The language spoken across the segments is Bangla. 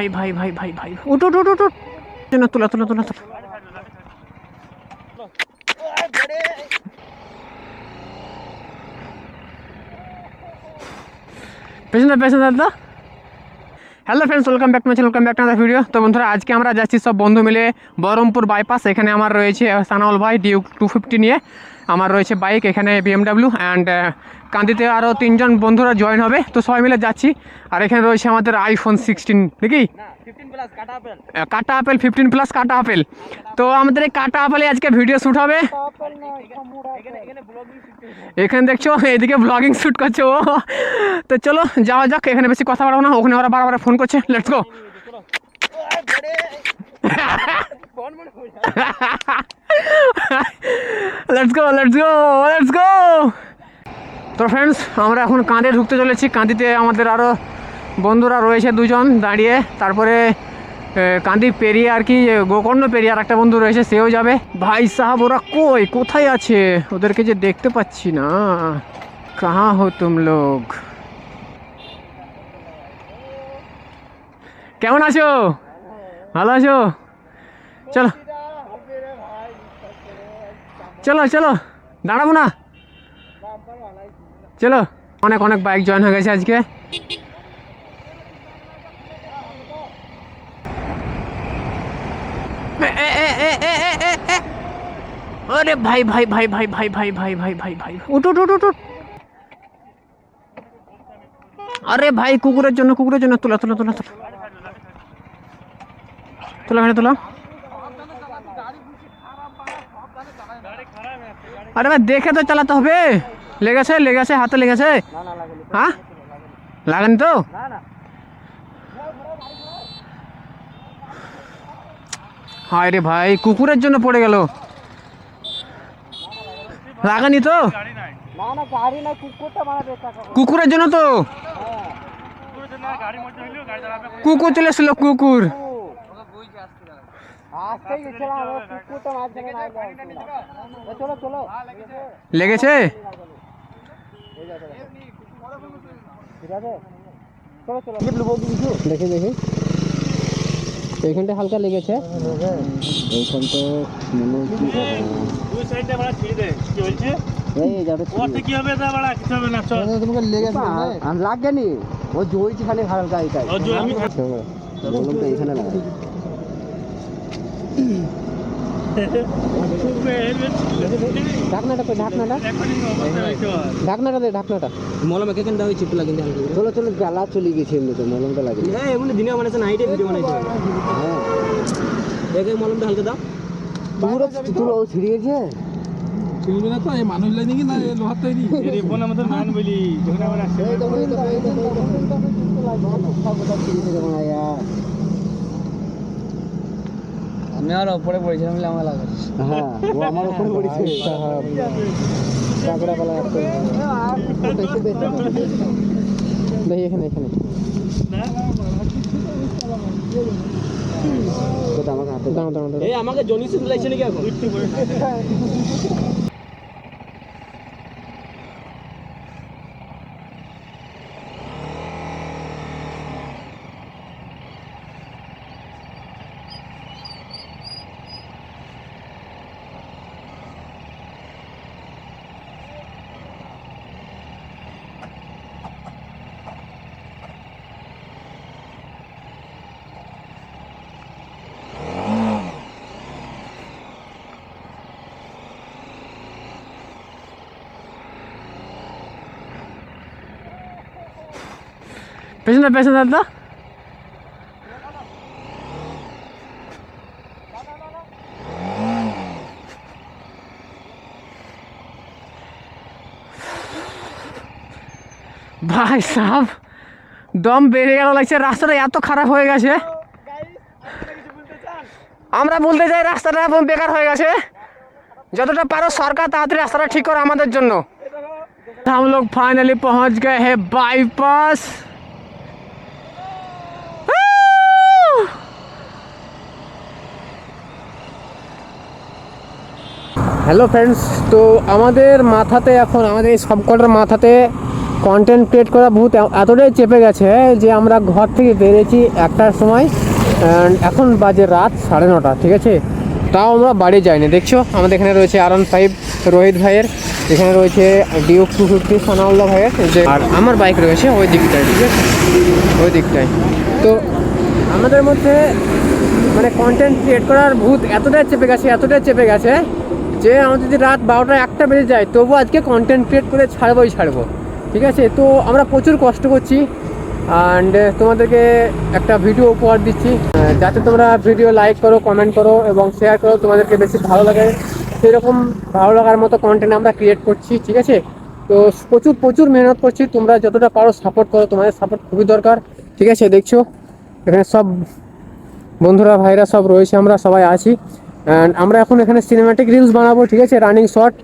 भाई भाई भाई भाई भाई उठ उठ उठ उठ उठ ना तुला तुला तुला तुला পেছনে পেছনে দাদা। Hello friends, welcome back to my channel, welcome back to other video. তো বন্ধুরা, আজকে আমরা যাচ্ছি সব বন্ধু মিলে বহরমপুর বাইপাস। এখানে আমার রয়েছে সানাউল ভাই ডিউক 250 নিয়ে, আমার রয়েছে বাইক, এখানে BMW অ্যান্ড কান্দিতে আরও 3জন বন্ধুরা জয়েন হবে। তো সবাই মিলে যাচ্ছি। আর এখানে রয়েছে আমাদের iPhone 16 নাকি কাটা আপেল 15+ কাটা আপেল। তো আমাদের এই কাটা আপেলে আজকে ভিডিও শ্যুট হবে। এখানে দেখছো এদিকে ব্লগিং শ্যুট করছে ও। তো চলো যাওয়া যাক, এখানে বেশি কথা বাড়াবো না। ওখানে ওরা বারবার ফোন করছে, let's go. Let's go let's go let's go. তো ফ্রেন্ডস, আমরা এখন কাঁদে ঢুকতে চলেছি। কাঁদিতে আমাদের আরও বন্ধুরা রয়েছে 2জন দাঁড়িয়ে। তারপরে কান্দি পেরিয়ে আর কি গোকর্ণ পেরিয়ে আর একটা বন্ধু রয়েছে, সেও যাবে। ভাই সাহাব, ওরা কোথায় আছে? ওদেরকে যে দেখতে পাচ্ছি না। কাহা হো তুম লোগ? কেমন আছো? ভালো আছো? চলো চলো চলো, দাঁড়াবো না, চলো। অনেক অনেক বাইক জয়েন হয়ে গেছে আজকে। अरे भाई भाई भाई भाई भाई भाई भाई भाई भाई भाई उठ उठ उठ उठ। अरे भाई कुकुरेर जন্য तुला तुला तुला तुला तुला मैंने तुला। अरे भाई देखे तो चलाते হবে। লেগেছে হাতে লেগেছে? হ্যাঁ লাগেনি তো? হায় রে ভাই, কুকুরের জন্য পড়ে গেল। লাগানি তো? কুকুরের জন্য তো। কুকুর চলে এসেছিল, কুকুর। লেগেছে? দেখে দেখে এইখানটা হালকা লেগেছে। এইখানটা লাগেনি, ও জড়িয়েছি খালি হালকা। এইখানে ঢাকনাটা দে, ঢাকনাটা। মলম এখানে দেওয়া হয়েছে পুলা, কিন্তু চলো চলো, জ্বালা চলে গেছে। এমনিতে মলমটা লাগে। হ্যাঁ এমনি দিনে বানাইছে, নাইটে ভিডিও বানাইছে। হ্যাঁ দেখে মলমটা হালকা দাও। পুরো তুলো ছিড়িয়েছে। ছিড়বে না তো, এই মানুষ লাগে নাকি না লোহার তৈরি? এই ফোন আমাদের মান বলি যখন আমরা আসছে আমি আর উপরে পড়েছিলাম বলে আমার লাগে। হ্যাঁ ও আমার উপরে পড়েছে। কাকড়া পালা আসছে। দেখি এখানে এখানে তো আমাকে হাতে দাও দাও। এই আমাকে জনি সিন লাগছে নাকি এখন? পেছনে পেছনে দাদা। ভাই সাহেব, দম বেড়ে গেল লাগছে। রাস্তাটা এত খারাপ হয়ে গেছে। আমরা বলতে চাই রাস্তাটা বেকার হয়ে গেছে। যতটা পারো সরকার তাড়াতাড়ি রাস্তাটা ঠিক করো আমাদের জন্য। हम लोग फाइनली पहुंच गए हैं बाईपास। হ্যালো ফ্রেন্ডস, তো আমাদের মাথাতে এখন, আমাদের এই সবকটার মাথাতে কন্টেন্ট ক্রিয়েট করা বহুত এতটাই চেপে গেছে যে আমরা ঘর থেকে বেরিয়েছি 1টার সময়, অ্যান্ড এখন বাজে রাত 9:30, ঠিক আছে। তাও আমরা বাড়ি যাইনি। দেখছো আমাদের এখানে রয়েছে R15 রোহিত ভাইয়ের, এখানে রয়েছে ডিউক 250 সানাউল্লাহ ভাইয়ের, যে আর আমার বাইক রয়েছে ওই দিকটায়, ঠিক আছে, ওই দিকটায়। তো আমাদের মধ্যে মানে কন্টেন্ট ক্রিয়েট করার ভূত এতটাই চেপে গেছে যে আমাদের যদি রাত 12টা 1টা বেজে যায় তবু আজকে কন্টেন্ট ক্রিয়েট করে ছাড়বো, ঠিক আছে। তো আমরা প্রচুর কষ্ট করছি অ্যান্ড তোমাদেরকে একটা ভিডিও উপহার দিচ্ছি, যাতে তোমরা ভিডিও লাইক করো, কমেন্ট করো এবং শেয়ার করো, তোমাদেরকে বেশি ভালো লাগে সেরকম ভালো লাগার মতো কন্টেন্ট আমরা ক্রিয়েট করছি, ঠিক আছে। তো প্রচুর মেহনত করছি, তোমরা যতটা পারো সাপোর্ট করো, তোমাদের সাপোর্ট খুবই দরকার, ঠিক আছে। দেখছো এখানে সব বন্ধুরা ভাইরা সব রয়েছে, আমরা সবাই আছি অ্যান্ড আমরা এখন এখানে সিনেম্যাটিক রিলস বানাবো, ঠিক আছে, রানিং শর্ট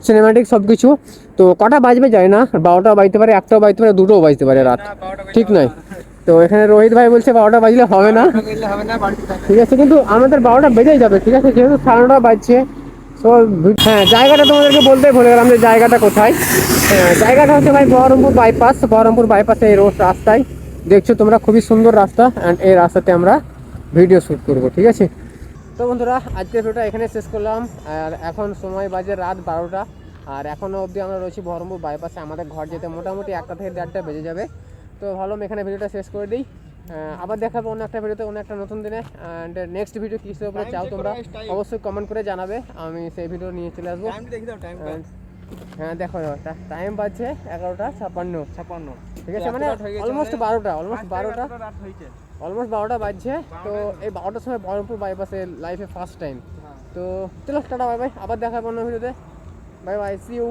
সিনেম্যাটিক সব কিছু। তো কটা বাজবে যায় না, 12টা বাজতে পারে, 1টাও বাজতে পারে, 2টোও বাজতে পারে রাত, ঠিক নয়। তো এখানে রোহিত ভাই বলছে 12টা বাজলে হবে না, ঠিক আছে, কিন্তু আমাদের 12টা বেজেই যাবে, ঠিক আছে, যেহেতু 9:30 বাজছে। তো হ্যাঁ, জায়গাটা তোমাদেরকে বলতেই ভুলে গেলাম যে জায়গাটা কোথায়। জায়গাটা হচ্ছে ভাই বহরমপুর বাইপাসে এই রোড রাস্তায় দেখছো তোমরা, খুবই সুন্দর রাস্তা অ্যান্ড এই রাস্তাতে আমরা ভিডিও শ্যুট করবো, ঠিক আছে। তো বন্ধুরা আজকের ভিডিওটা এখানে শেষ করলাম, আর এখন সময় বাজে রাত 12টা, আর এখনও অবধি আমরা রয়েছি বহরমপুর বাইপাসে। আমাদের ঘর যেতে মোটামুটি 1টা থেকে 1:30টা বেজে যাবে। তো ভাবলাম এখানে ভিডিওটা শেষ করে দিই, আবার দেখাবো অন্য একটা ভিডিওতে, অন্য একটা নতুন দিনে। অ্যান্ড নেক্সট ভিডিও কিসের উপরে চাও তোমরা অবশ্যই কমেন্ট করে জানাবে, আমি সেই ভিডিও নিয়ে চলে আসবো। হ্যাঁ দেখো টাইম বাজছে 11:56, ঠিক আছে, মানে অলমোস্ট 12টা বাজছে। তো এই 12টার সময় বহরমপুর বাইপাসে লাইফে ফার্স্ট টাইম। তো চলো টাটা, বাই বাই, আবার দেখাবো অন্য ভিডিওতে, বাই বাই, সি ইউ।